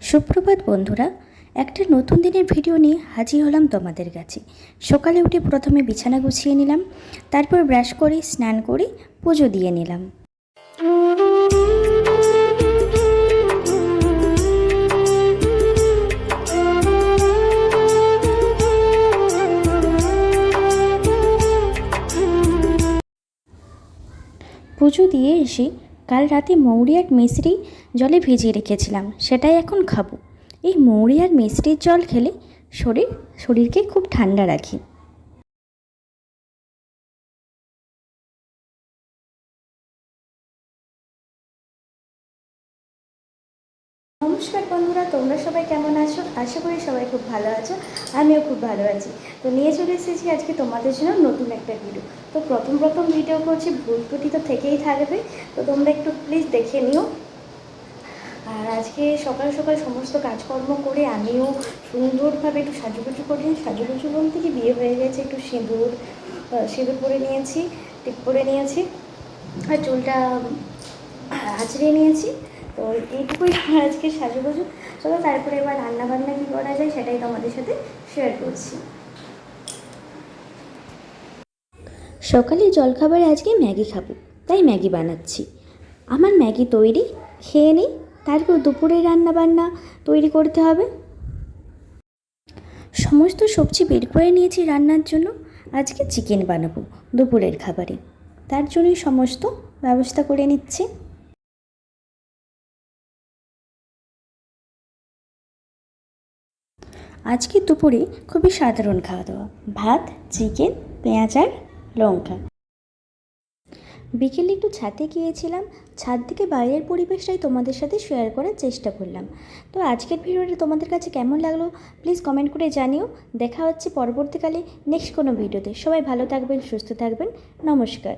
সুপ্রভাত বন্ধুরা, একটা নতুন দিনের ভিডিও নিয়ে হাজির হলাম তোমাদের কাছে। সকালে উঠে প্রথমে বিছানা গুছিয়ে নিলাম, তারপর ব্রাশ করে স্নান করে পুজো দিয়ে নিলাম। পুজো দিয়ে এসে কাল রাতে মৌরি আর মিছরি জলে ভিজিয়ে রেখেছিলাম, সেটাই এখন খাবো। এই মৌরি আর মিছরির জল খেলে শরীরকে খুব ঠান্ডা রাখে। নমস্কার বন্ধুরা, তোমরা সবাই কেমন আছো? আশা করি সবাই খুব ভালো আছো, আমিও খুব ভালো আছি। তো নিয়ে চলে এসেছি আজকে তোমাদের জন্য নতুন একটা ভিডিও। তো প্রথম ভিডিও করছি, ভুল ত্রুটি তো থেকেই থাকবে, তো তোমরা একটু প্লিজ দেখে নিও। আর আজকে সকাল সকাল সমস্ত কাজকর্ম করে আমিও সুন্দরভাবে একটু সাজুগুজু করি। সাজুগুজু বলতে কি, বিয়ে হয়ে গেছে, একটু সিঁদুর পরে নিয়েছি, টিপ পরে নিয়েছি, আর চুলটা আঁচড়িয়ে নিয়েছি। তো এইটুকুই আজকে সাজুগুজু। চলো তারপরে এবার রান্নাবান্না কী করা যায় সেটাই তোমাদের সাথে শেয়ার করছি। সকালে জলখাবারে আজকে ম্যাগি খাবো, তাই ম্যাগি বানাচ্ছি। আমার ম্যাগি তৈরি, খেয়ে নিই, তারপর দুপুরে রান্নাবান্না তৈরি করতে হবে। সমস্ত সবজি বের করে নিয়েছি রান্নার জন্য। আজকে চিকেন বানাবো দুপুরের খাবারে, তার জন্যই সমস্ত ব্যবস্থা করে নিচ্ছি। আজকে দুপুরে খুবই সাধারণ খাওয়া দাওয়া, ভাত, চিকেন, পেঁয়াজ আর লঙ্কা। বিকেলে একটু ছাদে গিয়েছিলাম, ছাদ থেকে বাইরের পরিবেশটাই তোমাদের সাথে শেয়ার করার চেষ্টা করলাম। তো আজকের ভিডিওটা তোমাদের কাছে কেমন লাগলো প্লিজ কমেন্ট করে জানিও। দেখা হচ্ছে পরবর্তীকালে নেক্সট কোনো ভিডিওতে। সবাই ভালো থাকবেন, সুস্থ থাকবেন, নমস্কার।